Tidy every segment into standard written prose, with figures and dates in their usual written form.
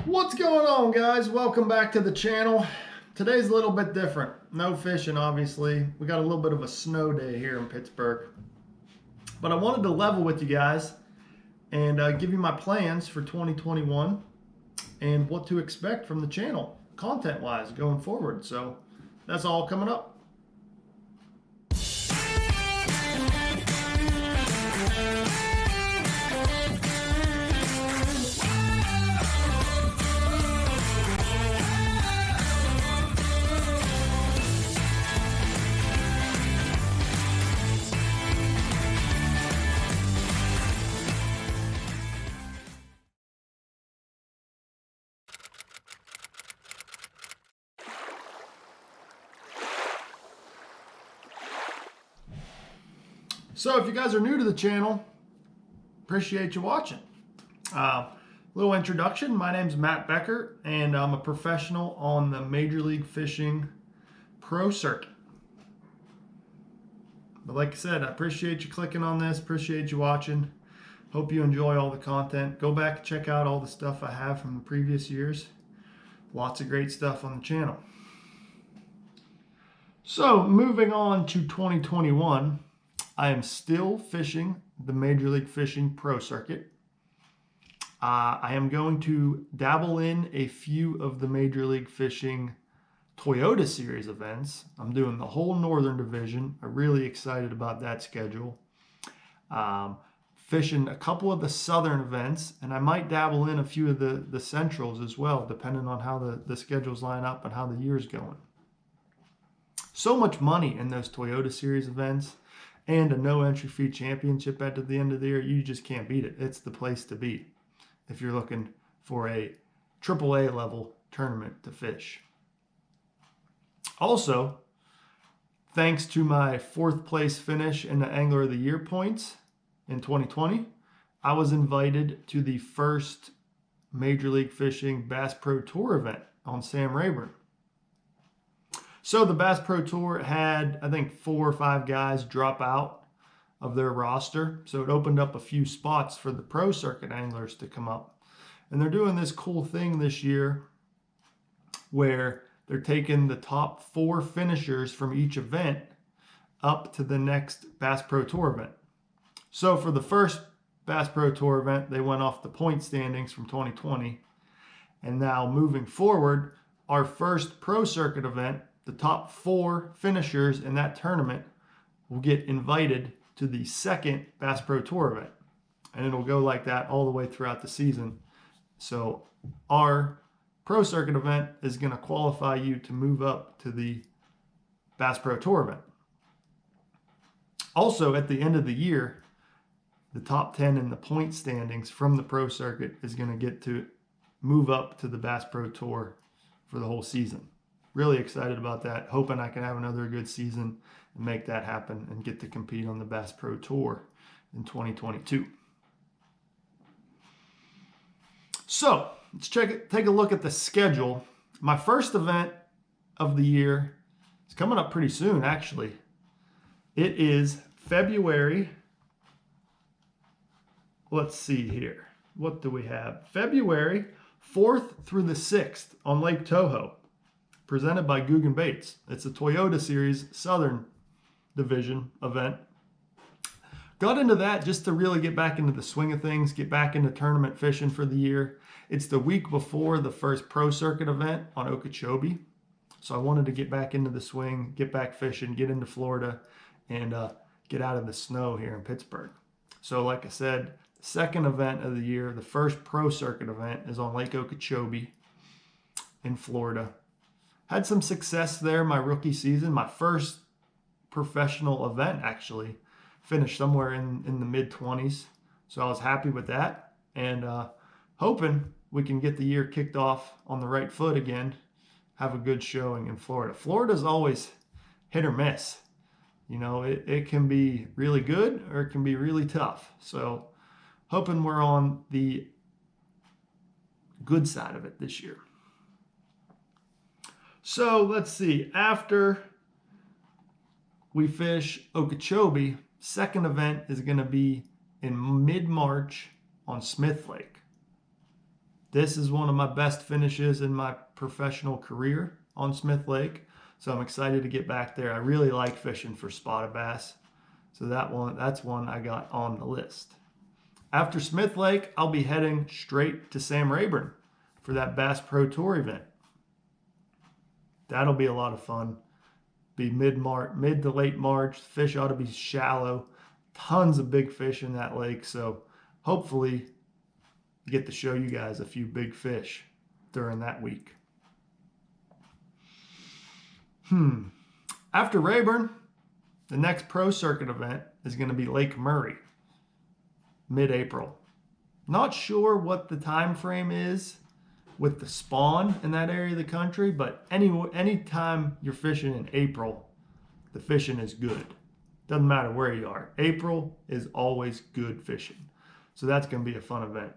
What's going on, guys? Welcome back to the channel. Today's a little bit different. No fishing, obviously. We got a little bit of a snow day here in Pittsburgh. But I wanted to level with you guys and give you my plans for 2021 and what to expect from the channel content-wise going forward. So that's all coming up. So if you guys are new to the channel, appreciate you watching. Little introduction, my name's Matt Becker and I'm a professional on the Major League Fishing Pro Circuit. But like I said, I appreciate you clicking on this, appreciate you watching. Hope you enjoy all the content. Go back and check out all the stuff I have from the previous years. Lots of great stuff on the channel. So moving on to 2021, I am still fishing the Major League Fishing Pro Circuit. I am going to dabble in a few of the Major League Fishing Toyota Series events. I'm doing the whole Northern Division. I'm really excited about that schedule. Fishing a couple of the Southern events, and I might dabble in a few of the Centrals as well, depending on how the schedules line up and how the year's going. So much money in those Toyota Series events. And a no entry fee championship at the end of the year, you just can't beat it. It's the place to be if you're looking for a AAA level tournament to fish. Also, thanks to my 4th place finish in the Angler of the Year points in 2020, I was invited to the first Major League Fishing Bass Pro Tour event on Sam Rayburn. So the Bass Pro Tour had, I think, 4 or 5 guys drop out of their roster. So it opened up a few spots for the pro circuit anglers to come up. And they're doing this cool thing this year where they're taking the top 4 finishers from each event up to the next Bass Pro Tour event. So for the first Bass Pro Tour event, they went off the point standings from 2020. And now moving forward, our first pro circuit event, the top 4 finishers in that tournament will get invited to the second Bass Pro Tour event. And it'll go like that all the way throughout the season. So our pro circuit event is going to qualify you to move up to the Bass Pro Tour event. Also, at the end of the year, the top 10 in the point standings from the pro circuit is going to get to move up to the Bass Pro Tour for the whole season. Really excited about that. Hoping I can have another good season and make that happen and get to compete on the Bass Pro Tour in 2022. So let's take a look at the schedule. My first event of the year is coming up pretty soon, actually. It is February. Let's see here. What do we have? February 4th through the 6th on Lake Toho, presented by Guggen Baits. It's a Toyota Series Southern Division event. Got into that just to really get back into the swing of things, get back into tournament fishing for the year. It's the week before the first pro circuit event on Okeechobee. So I wanted to get back into the swing, get back fishing, get into Florida, and get out of the snow here in Pittsburgh. So like I said, the second event of the year, the first pro circuit event, is on Lake Okeechobee in Florida. Had some success there my rookie season. My first professional event, actually, finished somewhere in the mid-20s. So I was happy with that and hoping we can get the year kicked off on the right foot again, have a good showing in Florida. Florida's always hit or miss. You know, it can be really good or it can be really tough. So hoping we're on the good side of it this year. So let's see, after we fish Okeechobee, second event is going to be in mid-March on Smith Lake. This is one of my best finishes in my professional career on Smith Lake. So I'm excited to get back there. I really like fishing for spotted bass. So that's one I got on the list. After Smith Lake, I'll be heading straight to Sam Rayburn for that Bass Pro Tour event. That'll be a lot of fun. Be mid to late March. Fish ought to be shallow. Tons of big fish in that lake. So hopefully get to show you guys a few big fish during that week. After Rayburn, the next pro circuit event is going to be Lake Murray, mid-April. Not sure what the time frame is with the spawn in that area of the country, but any time you're fishing in April, the fishing is good. Doesn't matter where you are. April is always good fishing. So that's going to be a fun event.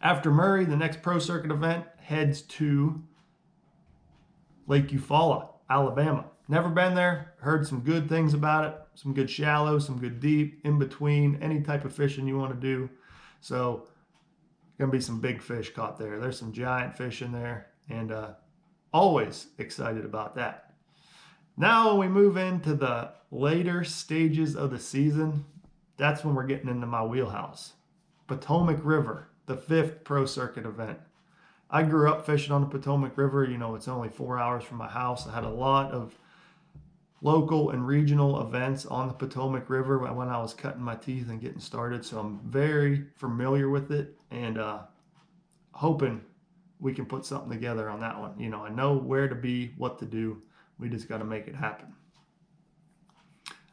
After Murray, the next pro circuit event heads to Lake Eufaula, Alabama. Never been there, heard some good things about it. Some good shallow, some good deep, in between, any type of fishing you want to do. So going to be some big fish caught there. There's some giant fish in there, and always excited about that. Now we move into the later stages of the season. That's when we're getting into my wheelhouse. Potomac River, the 5th pro circuit event. I grew up fishing on the Potomac River. You know, it's only 4 hours from my house. I had a lot of local and regional events on the Potomac River when I was cutting my teeth and getting started. So I'm very familiar with it, and hoping we can put something together on that one. You know, I know where to be, what to do. We just got to make it happen.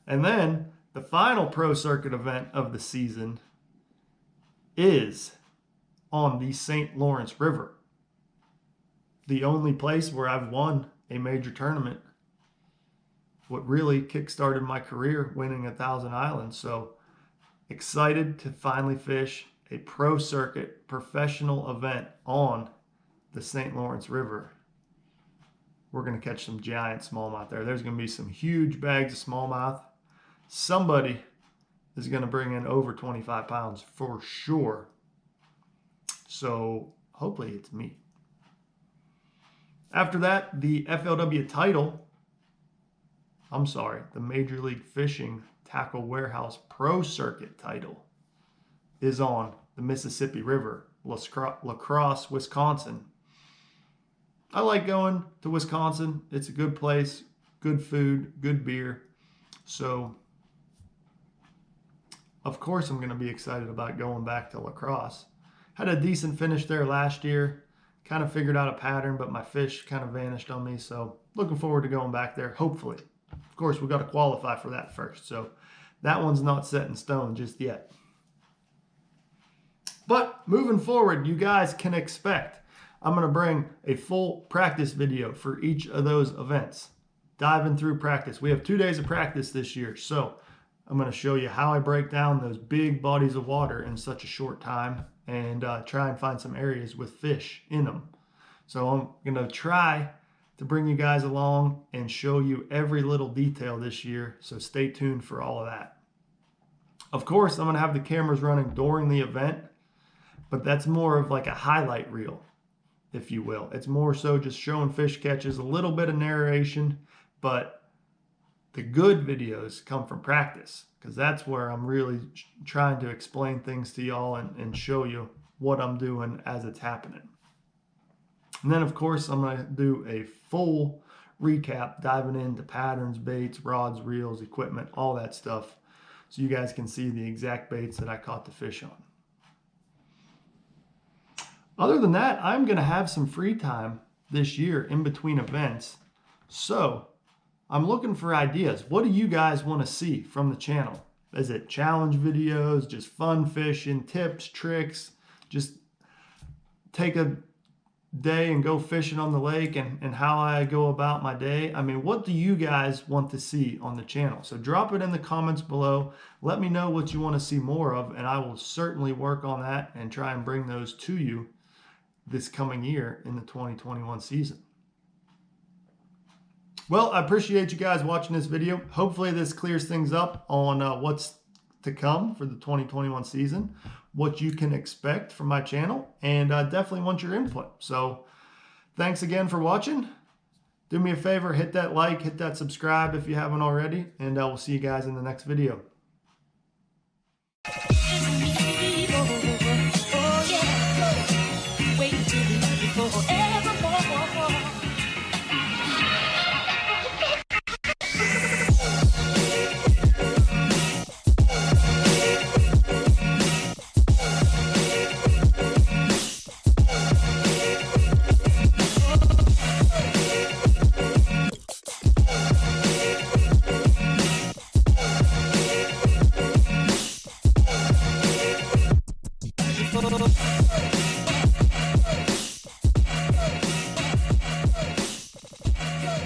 And then the final pro circuit event of the season is on the St. Lawrence River, the only place where I've won a major tournament. What really kickstarted my career, winning 1,000 Islands. So excited to finally fish a pro circuit professional event on the St. Lawrence River. We're going to catch some giant smallmouth there. There's going to be some huge bags of smallmouth. Somebody is going to bring in over 25 pounds for sure. So hopefully it's me. After that, the FLW title, the Major League Fishing Tackle Warehouse Pro Circuit title is on the Mississippi River, La Crosse, Wisconsin. I like going to Wisconsin. It's a good place, good food, good beer. So, of course, I'm going to be excited about going back to La Crosse. Had a decent finish there last year. Kind of figured out a pattern, but my fish kind of vanished on me. So, looking forward to going back there, hopefully. Of course, we've got to qualify for that first. So, that one's not set in stone just yet. But moving forward, you guys can expect I'm going to bring a full practice video for each of those events. Diving through practice. We have 2 days of practice this year. So I'm going to show you how I break down those big bodies of water in such a short time and try and find some areas with fish in them. So I'm going to try to bring you guys along and show you every little detail this year. So stay tuned for all of that. Of course, I'm going to have the cameras running during the event, but that's more of like a highlight reel, if you will. It's more so just showing fish catches, a little bit of narration, but the good videos come from practice, because that's where I'm really trying to explain things to y'all and show you what I'm doing as it's happening. And then, of course, I'm going to do a full recap, diving into patterns, baits, rods, reels, equipment, all that stuff, so you guys can see the exact baits that I caught the fish on. Other than that, I'm going to have some free time this year in between events. So I'm looking for ideas. What do you guys want to see from the channel? Is it challenge videos, just fun fishing, tips, tricks, just take a day and go fishing on the lake and how I go about my day? I mean, what do you guys want to see on the channel? So drop it in the comments below. Let me know what you want to see more of, and I will certainly work on that and try and bring those to you this coming year in the 2021 season. Well, I appreciate you guys watching this video. Hopefully this clears things up on what's to come for the 2021 season. what you can expect from my channel, and I definitely want your input. So thanks again for watching. Do me a favor, hit that like, hit that subscribe if you haven't already, and I will see you guys in the next video.